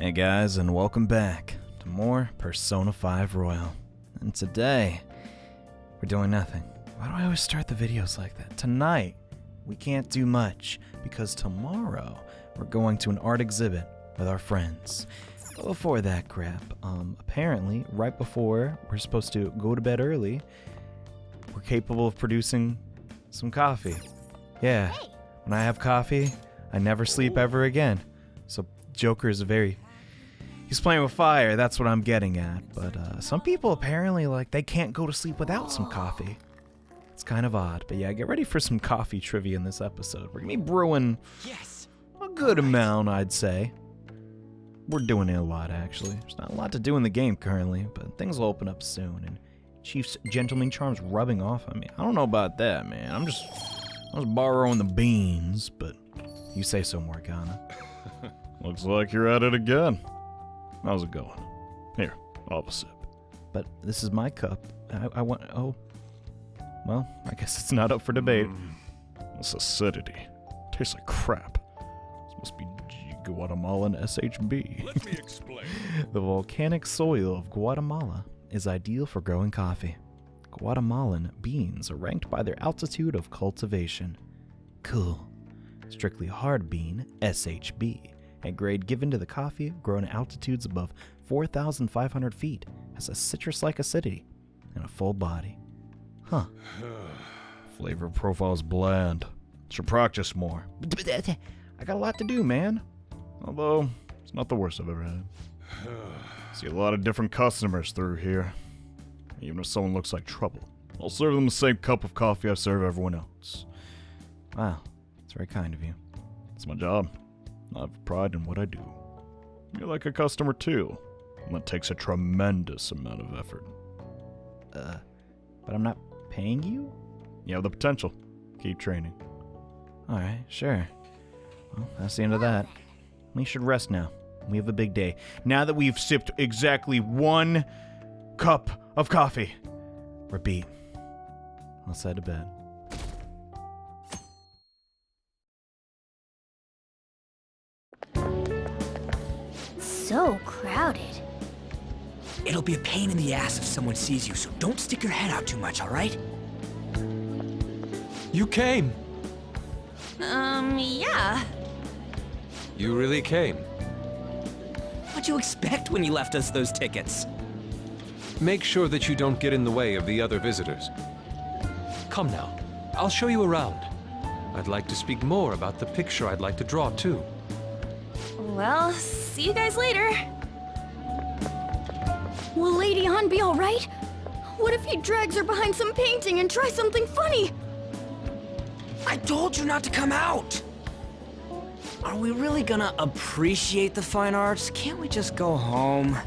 Hey guys, and welcome back to more Persona 5 Royal. And today, we're doing nothing. Why do I always start the videos like that? Tonight, we can't do much, because tomorrow, we're going to an art exhibit with our friends. But before that crap, apparently, right before we're supposed to go to bed early, we're capable of producing some coffee. Yeah, when I have coffee, I never sleep ever again. So Joker is he's playing with fire, that's what I'm getting at. But some people apparently, they can't go to sleep without some coffee. It's kind of odd. But yeah, get ready for some coffee trivia in this episode. We're going to be brewing a good amount, I'd say. We're doing it a lot, actually. There's not a lot to do in the game currently, but things will open up soon. And Chief's gentleman charm's rubbing off on me. I don't know about that, man. I was borrowing the beans, but you say so, Morgana. Looks like you're at it again. How's it going? Here, I'll have a sip. But this is my cup. I want... Oh. Well, I guess it's not up for debate. This acidity. Tastes like crap. This must be Guatemalan SHB. Let me explain. The volcanic soil of Guatemala is ideal for growing coffee. Guatemalan beans are ranked by their altitude of cultivation. Cool. Strictly hard bean, SHB. A grade given to the coffee grown at altitudes above 4,500 feet, has a citrus-like acidity and a full body. Huh. Flavor profile is bland. Should practice more. I got a lot to do, man. Although, it's not the worst I've ever had. See a lot of different customers through here. Even if someone looks like trouble, I'll serve them the same cup of coffee I serve everyone else. Wow, that's very kind of you. It's my job. I have pride in what I do. You're like a customer too, and that takes a tremendous amount of effort. But I'm not paying you? You have the potential. Keep training. Alright, sure. Well, that's the end of that. We should rest now. We have a big day. Now that we've sipped exactly 1 cup of coffee. We're beat. Let's head to bed. So crowded. It'll be a pain in the ass if someone sees you, so don't stick your head out too much, all right? You came. Yeah. You really came. What'd you expect when you left us those tickets? Make sure that you don't get in the way of the other visitors. Come now, I'll show you around. I'd like to speak more about the picture I'd like to draw, too. Well, see you guys later. Will Lady Han be alright? What if he drags her behind some painting and tries something funny? I told you not to come out! Are we really gonna appreciate the fine arts? Can't we just go home?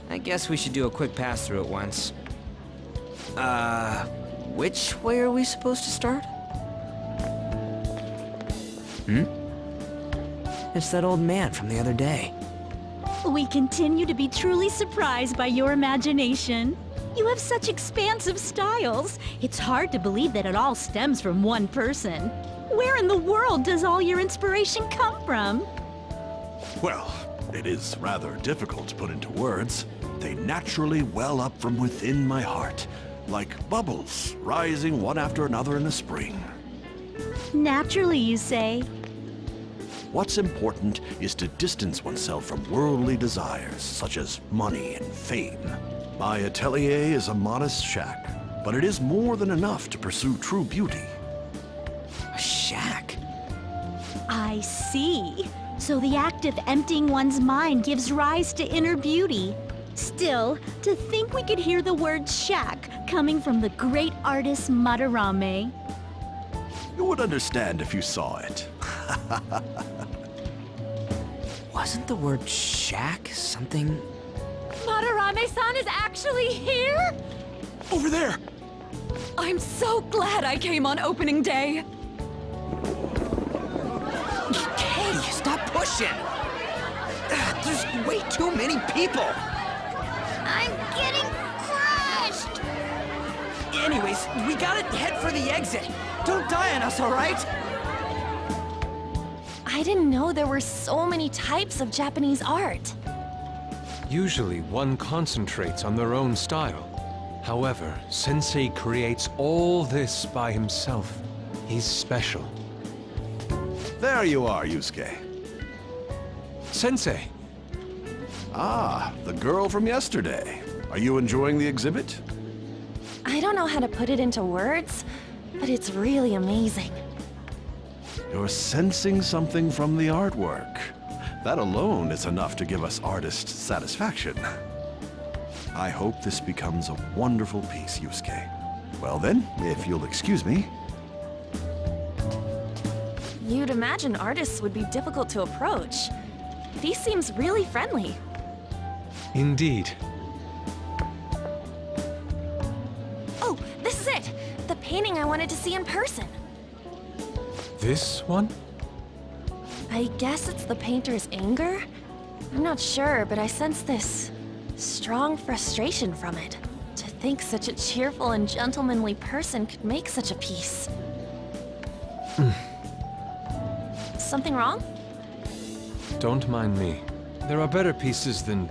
I guess we should do a quick pass-through at once. Which way are we supposed to start? It's that old man from the other day. We continue to be truly surprised by your imagination. You have such expansive styles. It's hard to believe that it all stems from one person. Where in the world does all your inspiration come from? Well, it is rather difficult to put into words. They naturally well up from within my heart, like bubbles rising one after another in the spring. Naturally, you say. What's important is to distance oneself from worldly desires, such as money and fame. My atelier is a modest shack, but it is more than enough to pursue true beauty. A shack? I see. So the act of emptying one's mind gives rise to inner beauty. Still, to think we could hear the word shack coming from the great artist Madarame. You would understand if you saw it. Wasn't the word shack something? Madarame-san is actually here? Over there! I'm so glad I came on opening day. Hey, stop pushing! There's way too many people! I'm getting crushed! Anyways, we gotta head for the exit. Don't die on us, all right? I didn't know there were so many types of Japanese art. Usually, one concentrates on their own style. However, Sensei creates all this by himself. He's special. There you are, Yusuke. Sensei, Ah, the girl from yesterday. Are you enjoying the exhibit? I don't know how to put it into words, but it's really amazing. You're sensing something from the artwork. That alone is enough to give us artists satisfaction. I hope this becomes a wonderful piece, Yusuke. Well then, if you'll excuse me. You'd imagine artists would be difficult to approach. But he seems really friendly. indeed. Oh, this is it! The painting I wanted to see in person. This one? I guess it's the painter's anger? I'm not sure, but I sense this strong frustration from it. To think such a cheerful and gentlemanly person could make such a piece. Something wrong? Don't mind me. There are better pieces than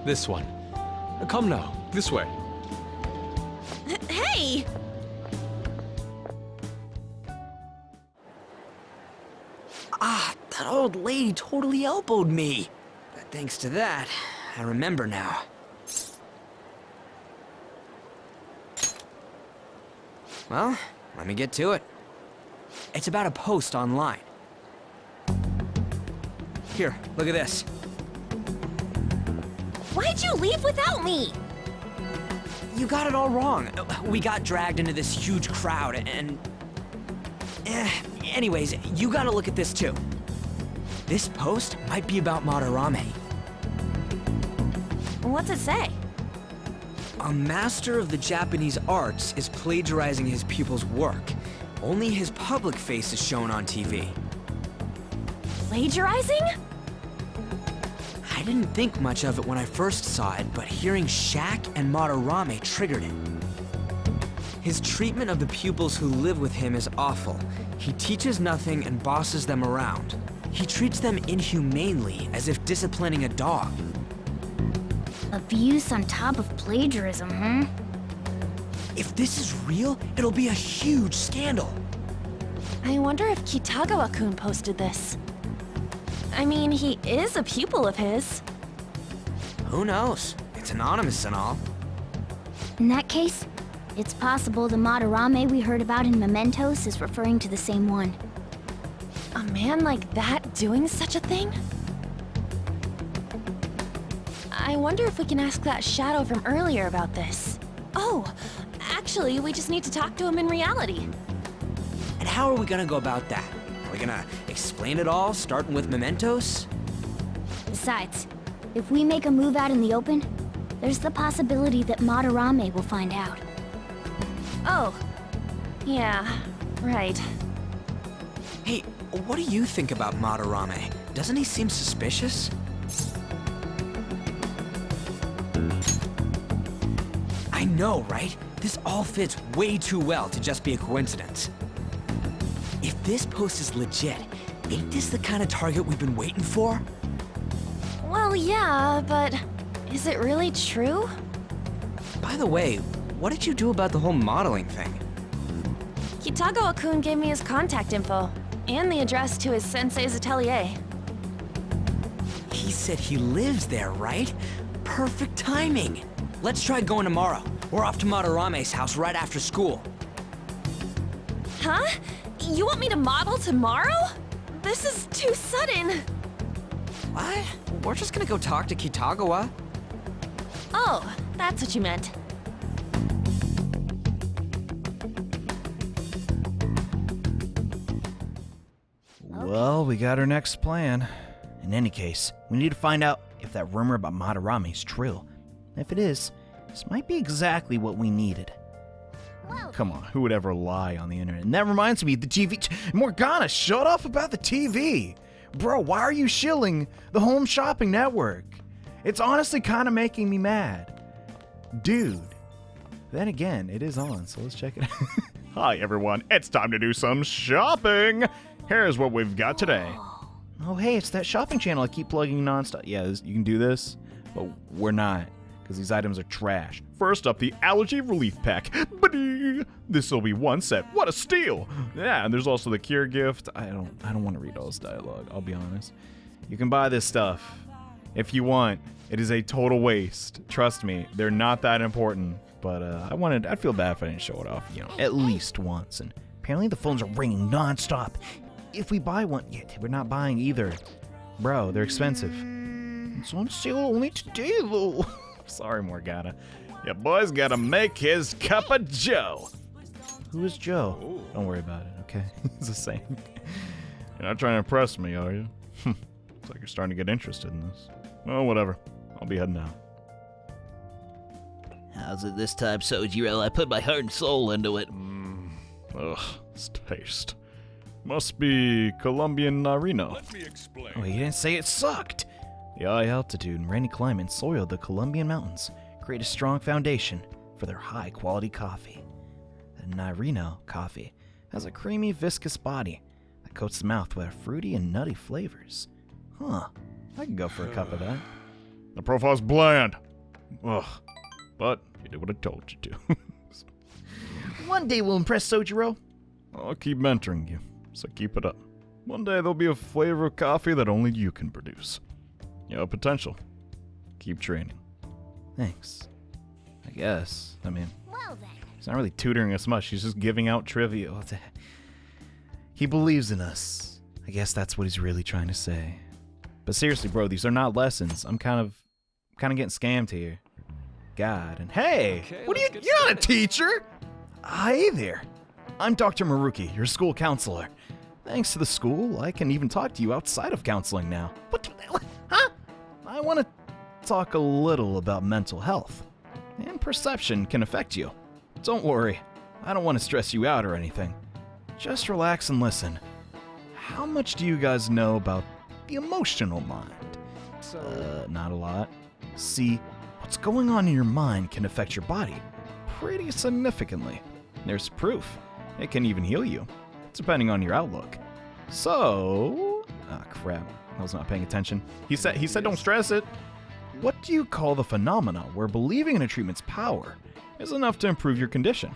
this one. Come now, this way. Hey! Ah, that old lady totally elbowed me. But thanks to that, I remember now. Well, let me get to it. It's about a post online. Here, look at this. Why'd you leave without me? You got it all wrong. We got dragged into this huge crowd and... anyways, you gotta look at this too. This post might be about Madarame. What's it say? A master of the Japanese arts is plagiarizing his pupil's work. Only his public face is shown on TV. Plagiarizing? I didn't think much of it when I first saw it, but hearing Shaq and Madarame triggered it. His treatment of the pupils who live with him is awful. He teaches nothing and bosses them around. He treats them inhumanely, as if disciplining a dog. Abuse on top of plagiarism, huh? If this is real, it'll be a huge scandal. I wonder if Kitagawa-kun posted this. I mean, he is a pupil of his. Who knows? It's anonymous and all. In that case, it's possible the Madarame we heard about in Mementos is referring to the same one. A man like that doing such a thing? I wonder if we can ask that shadow from earlier about this. Oh, actually, we just need to talk to him in reality. And how are we gonna go about that? Are we gonna explain it all, starting with Mementos? Besides, if we make a move out in the open, there's the possibility that Madarame will find out. Oh, yeah, right. Hey, what do you think about Madarame? Doesn't he seem suspicious? I know, right? This all fits way too well to just be a coincidence. If this post is legit, ain't this the kind of target we've been waiting for? Well, yeah, but is it really true? By the way, what did you do about the whole modeling thing? Kitagawa-kun gave me his contact info and the address to his sensei's atelier. He said he lives there, right? Perfect timing. Let's try going tomorrow. We're off to Madarame's house right after school. Huh? You want me to model tomorrow? This is too sudden. What? We're just gonna go talk to Kitagawa. Oh, that's what you meant. Well, we got our next plan. In any case, we need to find out if that rumor about Madarame is true. If it is, this might be exactly what we needed. Come on, who would ever lie on the internet? And that reminds me, the TV... Morgana, shut up about the TV! Bro, why are you shilling the Home Shopping Network? It's honestly kind of making me mad. Dude. Then again, it is on, so let's check it out. Hi, everyone. It's time to do some shopping. Here's what we've got today. Oh, hey, it's that shopping channel I keep plugging nonstop. Yeah, you can do this, but we're not, because these items are trash. First up, the Allergy Relief Pack. This will be one set. What a steal! Yeah, and there's also the Cure Gift. I don't want to read all this dialogue, I'll be honest. You can buy this stuff if you want. It is a total waste. Trust me, they're not that important. But I'd feel bad if I didn't show it off, at least once. And apparently the phones are ringing nonstop. If we buy one, we're not buying either. Bro, they're expensive. It's on sale only today, though. Sorry, Morgana. Your boy's gotta make his cup of joe. Who is Joe? Don't worry about it, okay? It's the same. You're not trying to impress me, are you? Looks like you're starting to get interested in this. Well, whatever. I'll be heading out. How's it this time, Sojiro? I put my heart and soul into it. Ugh, this taste. Must be Colombian Narino. Let me explain. Oh, he didn't say it sucked. The high altitude and rainy climate soil of the Colombian mountains create a strong foundation for their high-quality coffee. The Narino coffee has a creamy, viscous body that coats the mouth with fruity and nutty flavors. Huh, I could go for a cup of that. The profile's bland. Ugh, but you did what I told you to. One day we'll impress Sojiro. I'll keep mentoring you, so keep it up. One day there'll be a flavor of coffee that only you can produce. You have potential. Keep training. Thanks. I guess. I mean, Well then. he's not really tutoring us much. He's just giving out trivia. He believes in us. I guess that's what he's really trying to say. But seriously, bro, these are not lessons. I'm kind of getting scammed here. God, and hey, Okay, what are you? let's get You're not a started. teacher. Hi there. I'm Dr. Maruki, your school counselor. Thanks to the school, I can even talk to you outside of counseling now. What? Huh? I want to talk a little about mental health. And perception can affect you. Don't worry, I don't want to stress you out or anything. Just relax and listen. How much do you guys know about the emotional mind? Not a lot. See, what's going on in your mind can affect your body pretty significantly. There's proof. It can even heal you, depending on your outlook. So... Ah, crap. I was not paying attention. He said don't stress it. What do you call the phenomena where believing in a treatment's power is enough to improve your condition?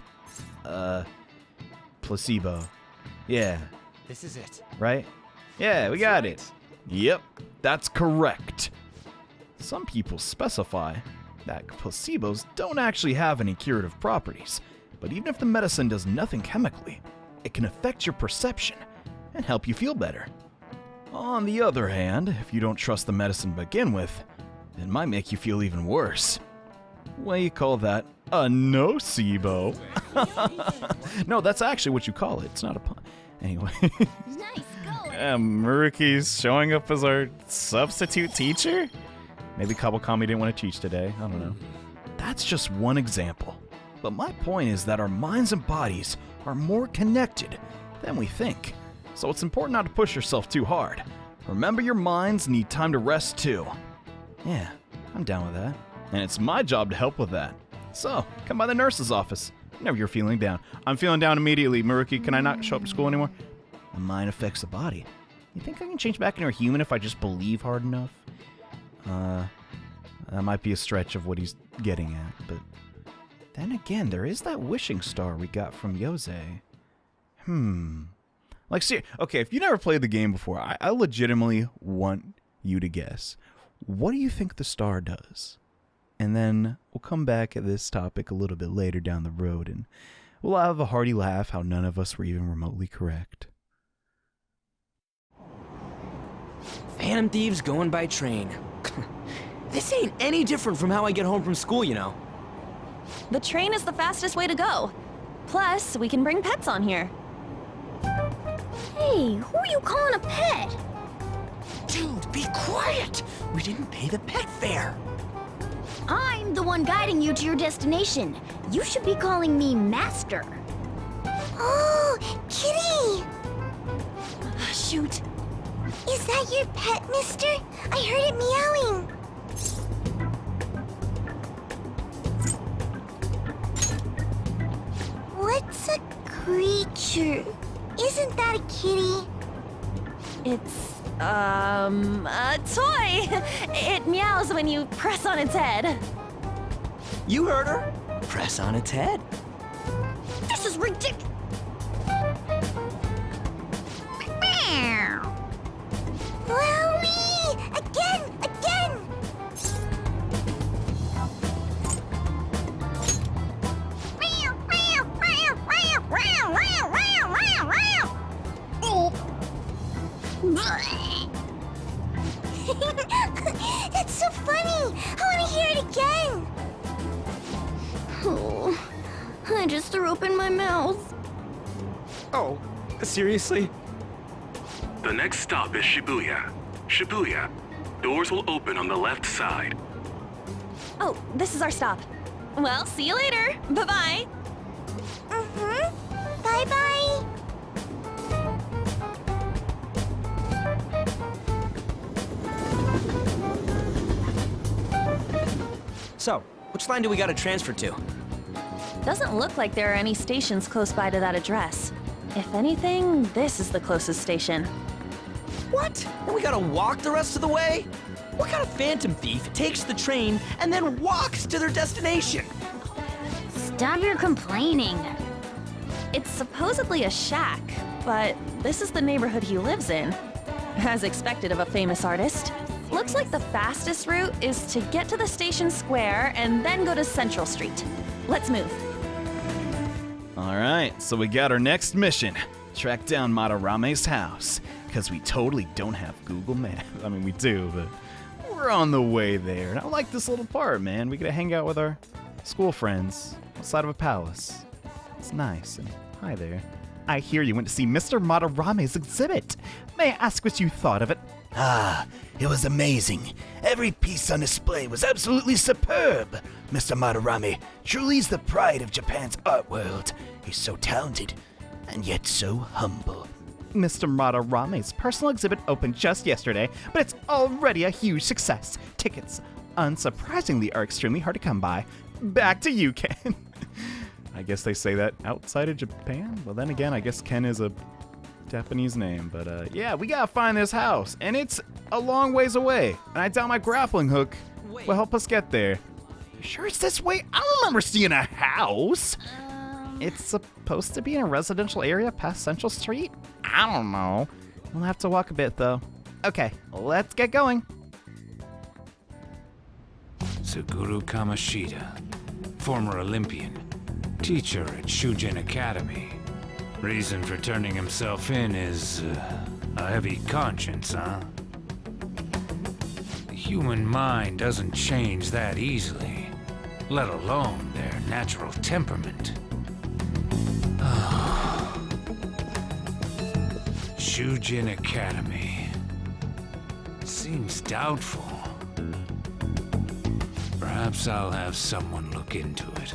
Placebo. Yeah. This is it. Right? Yeah, we got it. Yep, that's correct. Some people specify that placebos don't actually have any curative properties, but even if the medicine does nothing chemically, it can affect your perception and help you feel better. On the other hand, if you don't trust the medicine to begin with, it might make you feel even worse. Well, you call that a nocebo. No, that's actually what you call it. It's not a pun. Anyway. Nice going. Maruki's showing up as our substitute teacher? Maybe Kabukami didn't want to teach today. I don't know. That's just one example. But my point is that our minds and bodies are more connected than we think. So it's important not to push yourself too hard. Remember, your minds need time to rest too. Yeah, I'm down with that. And it's my job to help with that. So, come by the nurse's office whenever you're feeling down. I'm feeling down immediately. Maruki, can I not show up to school anymore? The mind affects the body. You think I can change back into a human if I just believe hard enough? That might be a stretch of what he's getting at, but then again, there is that wishing star we got from Yose. Like, okay, if you never played the game before, I legitimately want you to guess. What do you think the star does? And then we'll come back at this topic a little bit later down the road, and we'll have a hearty laugh how none of us were even remotely correct. Phantom Thieves going by train. This ain't any different from how I get home from school, you know. The train is the fastest way to go. Plus, we can bring pets on here. Hey, who are you calling a pet? Dude, be quiet! We didn't pay the pet fare. I'm the one guiding you to your destination. You should be calling me Master. Oh, Kitty! Shoot. Is that your pet, mister? I heard it meowing. What's a creature? Isn't that a kitty? It's A toy! It meows when you press on its head. You heard her. Press on its head. This is ridiculous. Wowie! Again! That's so funny! I want to hear it again! Oh, I just threw open my mouth. Oh, seriously? The next stop is Shibuya. Shibuya. Doors will open on the left side. Oh, this is our stop. Well, see you later. Bye-bye. Bye-bye. So, which line do we gotta transfer to? Doesn't look like there are any stations close by to that address. If anything, this is the closest station. What? Then we gotta walk the rest of the way? What kind of phantom thief takes the train and then walks to their destination? Stop your complaining. It's supposedly a shack, but this is the neighborhood he lives in. As expected of a famous artist. Looks like the fastest route is to get to the station square and then go to Central Street. Let's move. All right, so we got our next mission. Track down Madarame's house. Because we totally don't have Google Maps. I mean, we do, but we're on the way there. And I like this little part, man. We get to hang out with our school friends outside of a palace. It's nice. And hi there. I hear you went to see Mr. Madarame's exhibit. May I ask what you thought of it? Ah, it was amazing. Every piece on display was absolutely superb. Mr. Madarame truly is the pride of Japan's art world. He's so talented, and yet so humble. Mr. Madarame's personal exhibit opened just yesterday, but it's already a huge success. Tickets, unsurprisingly, are extremely hard to come by. Back to you, Ken. I guess they say that outside of Japan? Well, then again, I guess Ken is a Japanese name, but yeah, we gotta find this house, and it's a long ways away, and I doubt my grappling hook will help us get there. You sure it's this way? I don't remember seeing a house. It's supposed to be in a residential area past Central Street? I don't know. We'll have to walk a bit, though. Okay, let's get going. Suguru Kamoshida, former Olympian, teacher at Shujin Academy. Reason for turning himself in is a heavy conscience, huh? The human mind doesn't change that easily, let alone their natural temperament. Shujin Academy. Seems doubtful. Perhaps I'll have someone look into it,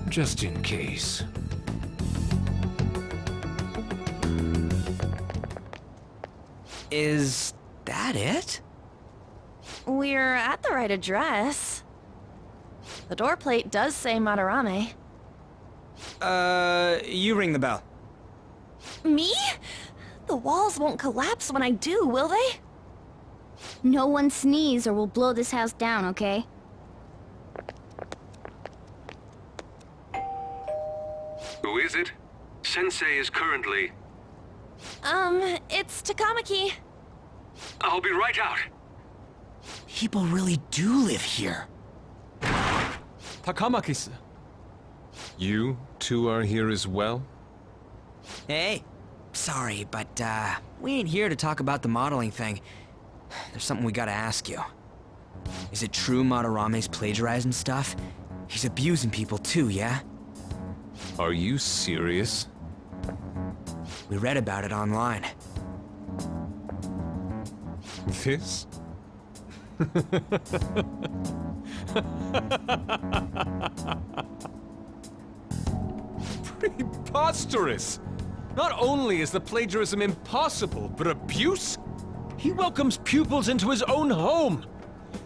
just in case. Is that it? We're at the right address. The door plate does say Madarame. You ring the bell. Me? The walls won't collapse when I do, will they? No one sneeze or we'll blow this house down, okay? Who is it? Sensei is currently... It's Takamaki. I'll be right out. People really do live here. Takamaki-san. You two are here as well? Hey, sorry, but we ain't here to talk about the modeling thing. There's something we gotta ask you. Is it true Madarame's plagiarizing stuff? He's abusing people too, yeah? Are you serious? We read about it online. This? Preposterous! Not only is the plagiarism impossible, but abuse? He welcomes pupils into his own home!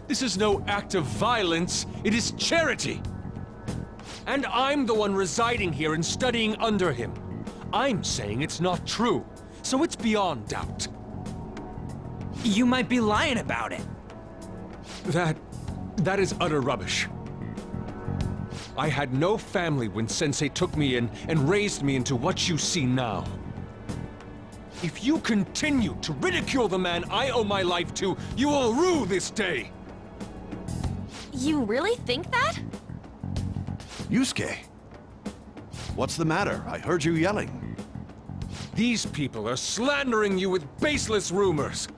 This is no act of violence, it is charity! And I'm the one residing here and studying under him. I'm saying it's not true, so it's beyond doubt. You might be lying about it. That is utter rubbish. I had no family when Sensei took me in and raised me into what you see now. If you continue to ridicule the man I owe my life to, you will rue this day! You really think that? Yusuke, what's the matter? I heard you yelling. These people are slandering you with baseless rumors.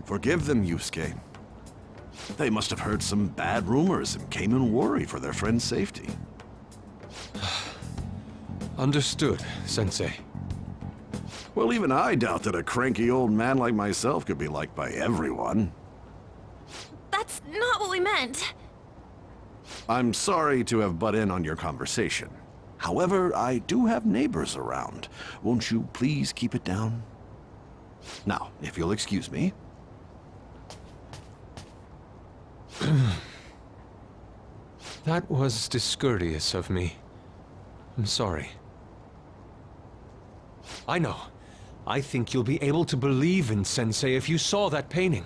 Forgive them, Yusuke. They must have heard some bad rumors and came in worry for their friend's safety. Understood, Sensei. Well, even I doubt that a cranky old man like myself could be liked by everyone. That's not what we meant. I'm sorry to have butt in on your conversation. However, I do have neighbors around. Won't you please keep it down? Now, if you'll excuse me. That was discourteous of me. I'm sorry. I know. I think you'll be able to believe in Sensei if you saw that painting.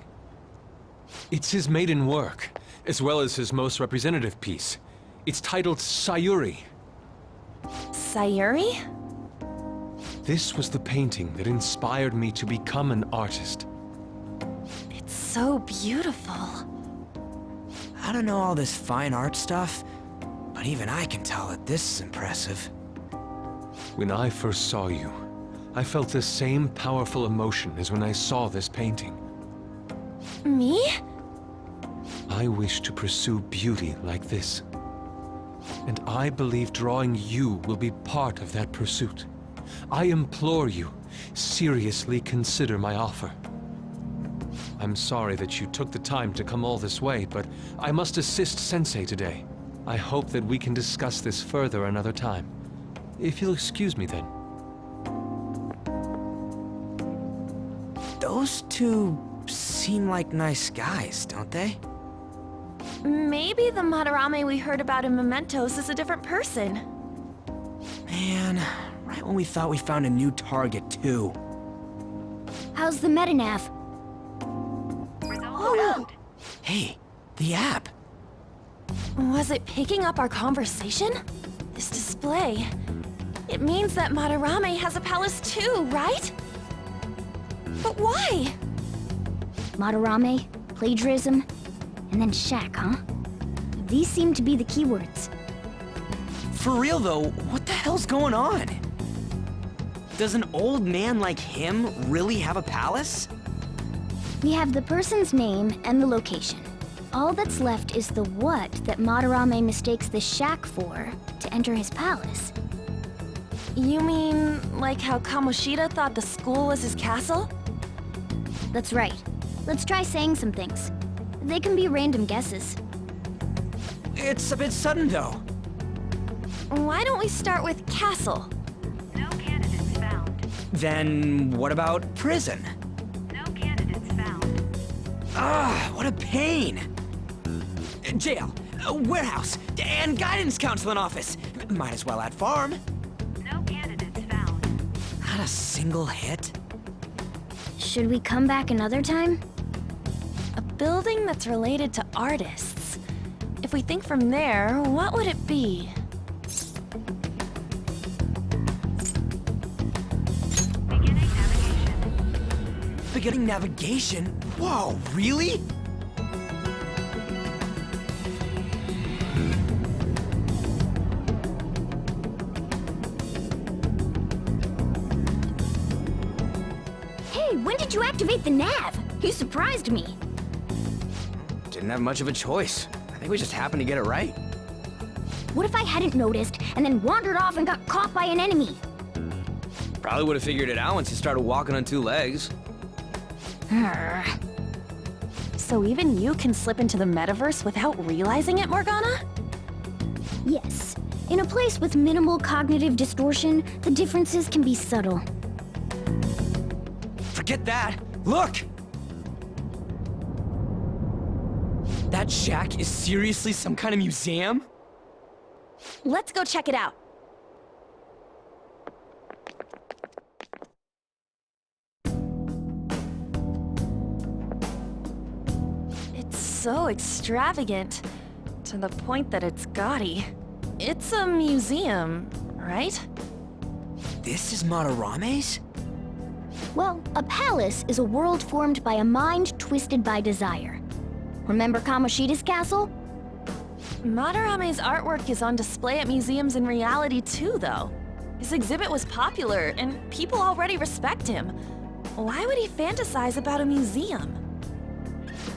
It's his maiden work, as well as his most representative piece. It's titled Sayuri. Sayuri? This was the painting that inspired me to become an artist. It's so beautiful. I don't know all this fine art stuff, but even I can tell that this is impressive. When I first saw you, I felt the same powerful emotion as when I saw this painting. Me? I wish to pursue beauty like this. And I believe drawing you will be part of that pursuit. I implore you, seriously consider my offer. I'm sorry that you took the time to come all this way, but I must assist Sensei today. I hope that we can discuss this further another time. If you'll excuse me then. Those two seem like nice guys, don't they? Maybe the Madarame we heard about in Mementos is a different person. Man, right when we thought we found a new target, too. How's the metanav? Oh, Hey, the app. was it picking up our conversation? This display. It means that Madarame has a palace too, right? But why? Madarame, plagiarism, and then shack, huh? These seem to be the keywords. For real though, what the hell's going on? Does an old man like him really have a palace? We have the person's name and the location. All that's left is the what that Madarame mistakes this shack for to enter his palace. You mean like how Kamoshida thought the school was his castle? That's right. Let's try saying some things. They can be random guesses. It's a bit sudden though. Why don't we start with castle? No candidates found. Then what about prison? No candidates found. Ah, what a pain! Jail, warehouse, and guidance counseling office. Might as well add farm. No candidates found. Not a single hit? Should we come back another time? A building that's related to artists. If we think from there, what would it be? Beginning navigation. Beginning navigation? Whoa, really? Hey, when did you activate the nav? You surprised me. Didn't have much of a choice. I think we just happened to get it right. What if I hadn't noticed and then wandered off and got caught by an enemy? Probably would have figured it out once you started walking on two legs. So even you can slip into the metaverse without realizing it, Morgana? Yes. In a place with minimal cognitive distortion, the differences can be subtle. Forget that! Look! That shack is seriously some kind of museum? Let's go check it out. so extravagant, to the point that it's gaudy. It's a museum, right? This is Madarame's? Well, a palace is a world formed by a mind twisted by desire. Remember Kamoshida's castle? Madarame's artwork is on display at museums in reality too, though. His exhibit was popular, and people already respect him. Why would he fantasize about a museum?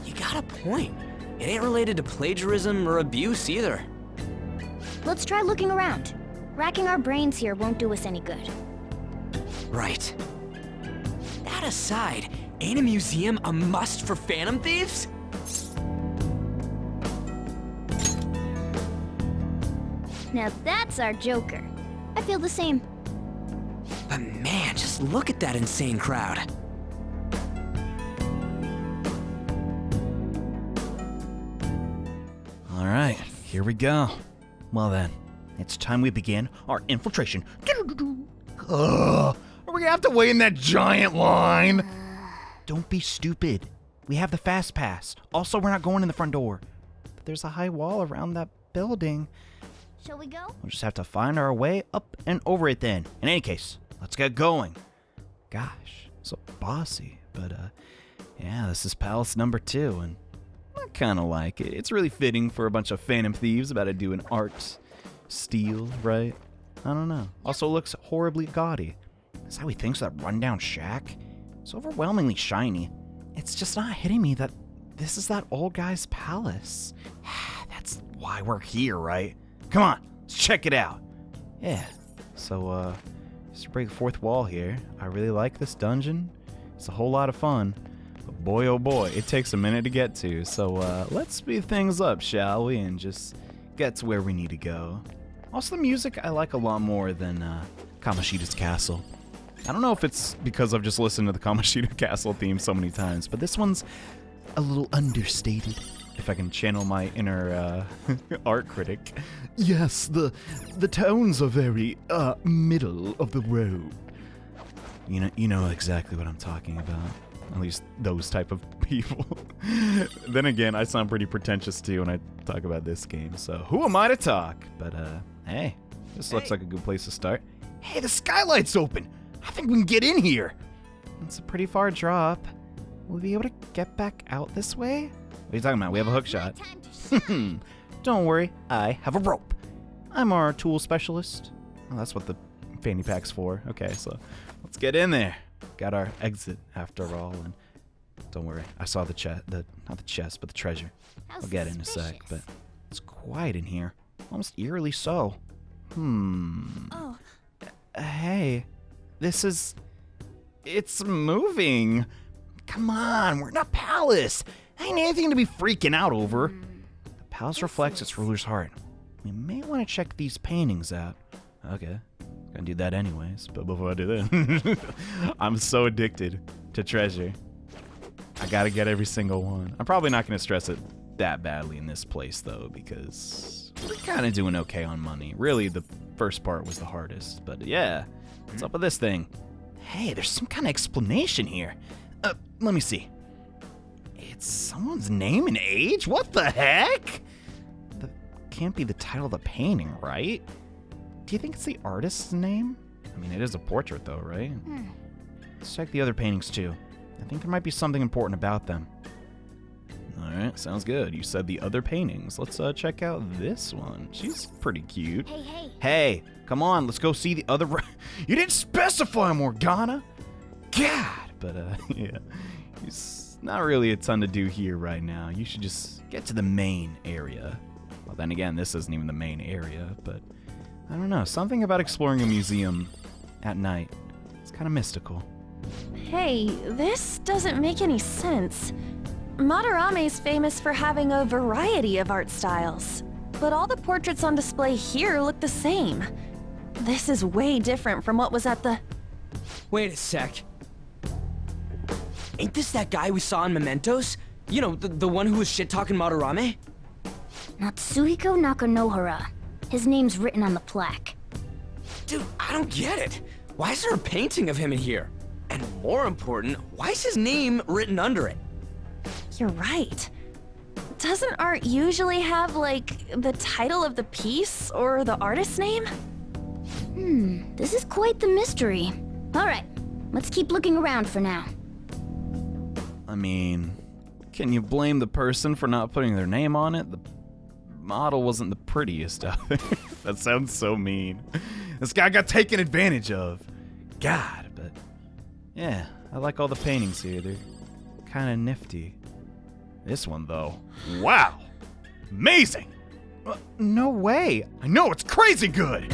You got a point. It ain't related to plagiarism or abuse either. Let's try looking around. Racking our brains here won't do us any good. Right. That aside, ain't a museum a must for Phantom Thieves? Now that's our Joker. I feel the same. But man, just look at that insane crowd. All right, here we go. Well then, it's time we begin our infiltration. Are we gonna have to wait in that giant line? Don't be stupid. We have the fast pass. Also, we're not going in the front door. But there's a high wall around that building. Shall we go? We'll just have to find our way up and over it then. In any case, let's get going. Gosh, so bossy. But yeah, this is palace number 2, and I kind of like it. It's really fitting for a bunch of Phantom Thieves about to do an art steal, right? I don't know. Also looks horribly gaudy. Is that how he thinks of that rundown shack? It's overwhelmingly shiny. It's just not hitting me that this is that old guy's palace. That's why we're here, right? Come on, let's check it out. Yeah, so just to break the fourth wall here, I really like this dungeon. It's a whole lot of fun. But boy, oh boy, it takes a minute to get to. So let's speed things up, shall we? And just get to where we need to go. Also, the music I like a lot more than Kamoshida's castle. I don't know if it's because I've just listened to the Kamoshida castle theme so many times, but this one's a little understated. If I can channel my inner art critic. Yes, the tones are very middle of the road. You know exactly what I'm talking about. At least those type of people. Then again, I sound pretty pretentious too when I talk about this game. So who am I to talk? But hey, this looks like a good place to start. Hey, the skylight's open. I think we can get in here. It's a pretty far drop. Will we be able to get back out this way? What are you talking about? We have a hook shot. Don't worry, I have a rope. I'm our tool specialist. Oh, that's what the fanny pack's for. Okay, so let's get in there. Got our exit after all, and don't worry, I saw the chest, not the chest, but the treasure. I'll get in a sec, but it's quiet in here. Almost eerily so. Oh. Hey, it's moving. Come on, we're in a palace. Ain't anything to be freaking out over. The palace reflects its ruler's heart. We may want to check these paintings out. Okay, gonna do that anyways, but before I do that, I'm so addicted to treasure. I gotta get every single one. I'm probably not gonna stress it that badly in this place though, because we're kind of doing okay on money. Really, the first part was the hardest, but yeah. What's up with this thing? Hey, there's some kind of explanation here. Let me see. It's someone's name and age? What the heck? That can't be the title of the painting, right? Do you think it's the artist's name? I mean, it is a portrait though, right? Let's check the other paintings too. I think there might be something important about them. Alright, sounds good. You said the other paintings. Let's check out this one. She's pretty cute. Hey, come on, let's go see the other... You didn't specify, Morgana! God! But, yeah. It's not really a ton to do here right now. You should just get to the main area. Well, then again, this isn't even the main area, but... I don't know, something about exploring a museum at night. It's kind of mystical. Hey, this doesn't make any sense. Madarame's famous for having a variety of art styles, but all the portraits on display here look the same. This is way different from what was at the... Wait a sec. Ain't this that guy we saw in Mementos? You know, the one who was shit-talking Madarame? Natsuhiko Nakanohara. His name's written on the plaque. Dude, I don't get it. Why is there a painting of him in here? And more important, why is his name written under it? You're right. Doesn't art usually have, like, the title of the piece or the artist's name? This is quite the mystery. Alright, let's keep looking around for now. I mean, can you blame the person for not putting their name on it? The model wasn't the prettiest out there. That sounds so mean. This guy got taken advantage of. God, but yeah, I like all the paintings here. They're kind of nifty. This one, though, wow, amazing. No way. I know, it's crazy good.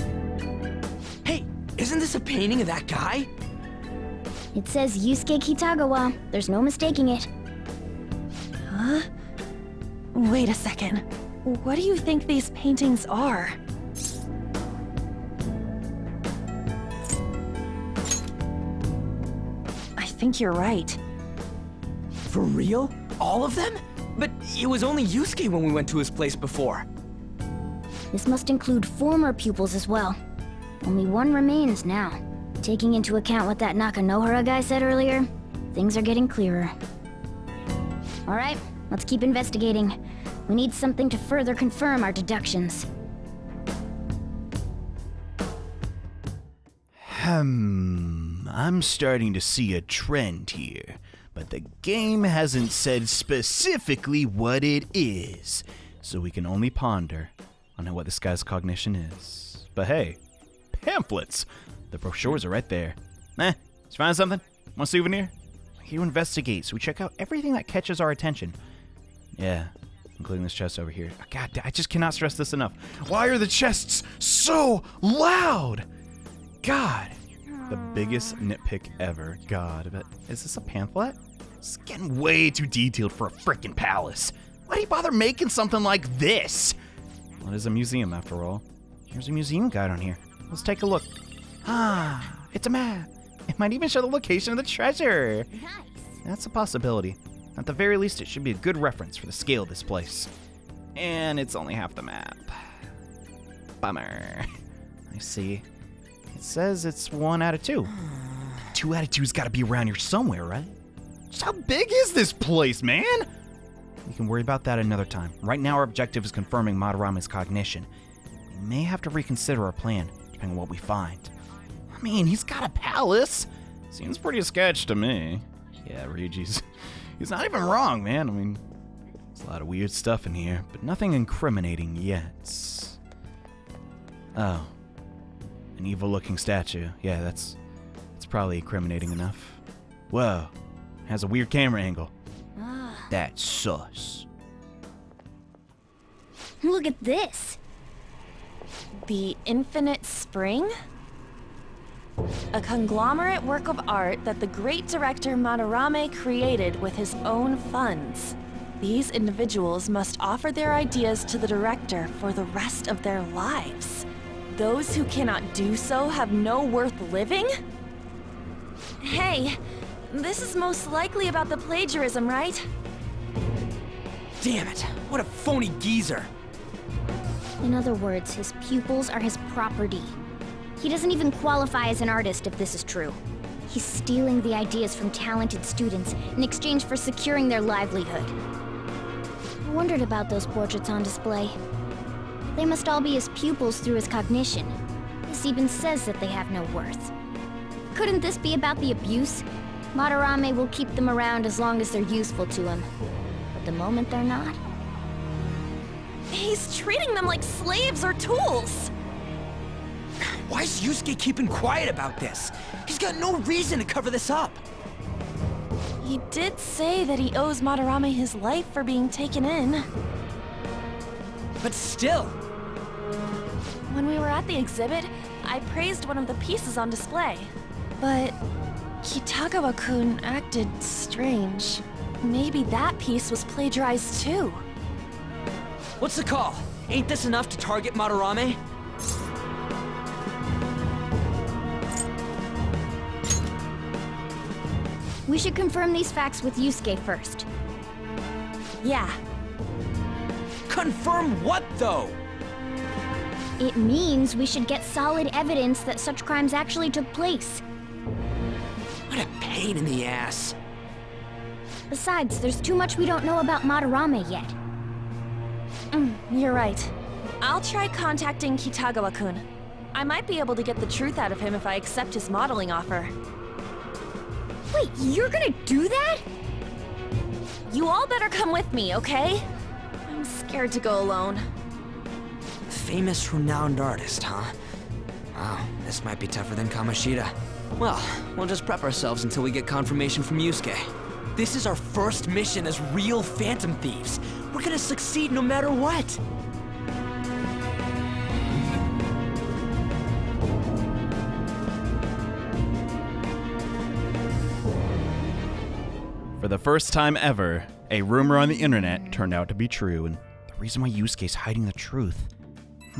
Hey, isn't this a painting of that guy? It says Yusuke Kitagawa. There's no mistaking it. Huh? Wait a second. What do you think these paintings are? I think you're right. For real? All of them? But it was only Yusuke when we went to his place before. This must include former pupils as well. Only one remains now. Taking into account what that Nakanohara guy said earlier, things are getting clearer. Alright, let's keep investigating. We need something to further confirm our deductions. I'm starting to see a trend here, but the game hasn't said specifically what it is, So we can only ponder on what this guy's cognition is. But hey, pamphlets! The brochures are right there. Did you find something? Want a souvenir? We're here to investigate, so we check out everything that catches our attention. Yeah, including this chest over here. Oh, God, I just cannot stress this enough. Why are the chests so loud? God, the biggest nitpick ever. God, but is this a pamphlet? It's getting way too detailed for a freaking palace. Why do you bother making something like this? Well, it is a museum after all. There's a museum guide on here. Let's take a look. Ah, it's a map. It might even show the location of the treasure. Nice. That's a possibility. At the very least, it should be a good reference for the scale of this place. And it's only half the map. Bummer. I see. It says it's 1 out of 2. 2 out of 2's gotta be around here somewhere, right? Just how big is this place, man? We can worry about that another time. Right now, our objective is confirming Madarame's cognition. We may have to reconsider our plan, depending on what we find. I mean, he's got a palace. Seems pretty sketch to me. Yeah, Ryuji's... He's not even wrong, man. I mean, there's a lot of weird stuff in here, but nothing incriminating yet. Oh. An evil-looking statue. Yeah, that's probably incriminating enough. Whoa. Has a weird camera angle. That's sus. Look at this. The Infinite Spring? A conglomerate work of art that the great director Madarame created with his own funds. These individuals must offer their ideas to the director for the rest of their lives. Those who cannot do so have no worth living? Hey, this is most likely about the plagiarism, right? Damn it, what a phony geezer. In other words, his pupils are his property. He doesn't even qualify as an artist if this is true. He's stealing the ideas from talented students in exchange for securing their livelihood. I wondered about those portraits on display. They must all be his pupils through his cognition. This even says that they have no worth. Couldn't this be about the abuse? Madarame will keep them around as long as they're useful to him. But the moment they're not... He's treating them like slaves or tools! Why is Yusuke keeping quiet about this? He's got no reason to cover this up. He did say that he owes Madarame his life for being taken in. But still... When we were at the exhibit, I praised one of the pieces on display. But Kitagawa-kun acted strange. Maybe that piece was plagiarized too. What's the call? Ain't this enough to target Madarame? We should confirm these facts with Yusuke first. Yeah. Confirm what, though? It means we should get solid evidence that such crimes actually took place. What a pain in the ass. Besides, there's too much we don't know about Madarame yet. You're right. I'll try contacting Kitagawa-kun. I might be able to get the truth out of him if I accept his modeling offer. Wait, you're gonna do that? You all better come with me, okay? I'm scared to go alone. Famous, renowned artist, huh? Wow, this might be tougher than Kamoshida. Well, we'll just prep ourselves until we get confirmation from Yusuke. This is our first mission as real Phantom Thieves. We're gonna succeed no matter what. For the first time ever, a rumor on the internet turned out to be true, and the reason why Yusuke's hiding the truth. I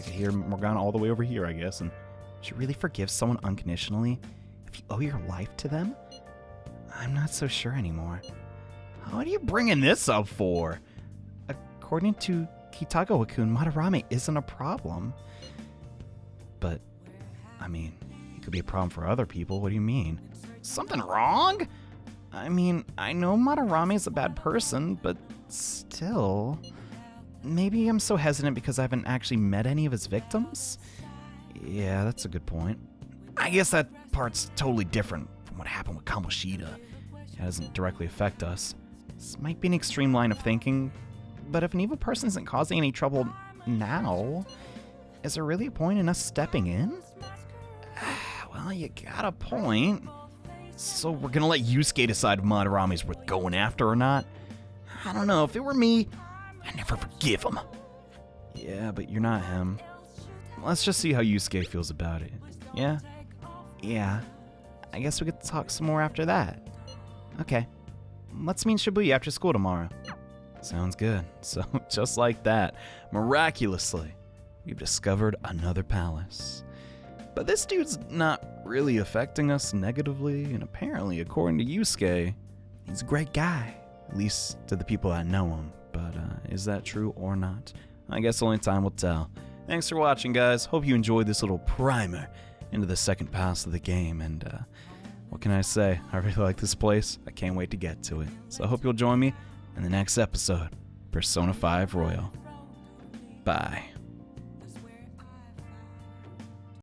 can hear Morgana all the way over here, I guess, and she really forgives someone unconditionally if you owe your life to them? I'm not so sure anymore. What are you bringing this up for? According to Kitagawa-kun, Madarame isn't a problem. But, I mean, it could be a problem for other people. What do you mean? Something wrong? I mean, I know Madarame is a bad person, but still... Maybe I'm so hesitant because I haven't actually met any of his victims? Yeah, that's a good point. I guess that part's totally different from what happened with Kamoshida. It doesn't directly affect us. This might be an extreme line of thinking, but if an evil person isn't causing any trouble now, is there really a point in us stepping in? Well, you got a point. So we're gonna let Yusuke decide if Madarame's worth going after or not? I don't know, if it were me, I'd never forgive him. Yeah, but you're not him. Let's just see how Yusuke feels about it. Yeah? Yeah. I guess we could talk some more after that. Okay. Let's meet Shibuya after school tomorrow. Sounds good. So, just like that, miraculously, we've discovered another palace. But this dude's not really affecting us negatively, and apparently, according to Yusuke, he's a great guy. At least to the people that know him. But is that true or not? I guess only time will tell. Thanks for watching, guys. Hope you enjoyed this little primer into the second pass of the game. And what can I say? I really like this place. I can't wait to get to it. So I hope you'll join me in the next episode, Persona 5 Royal. Bye.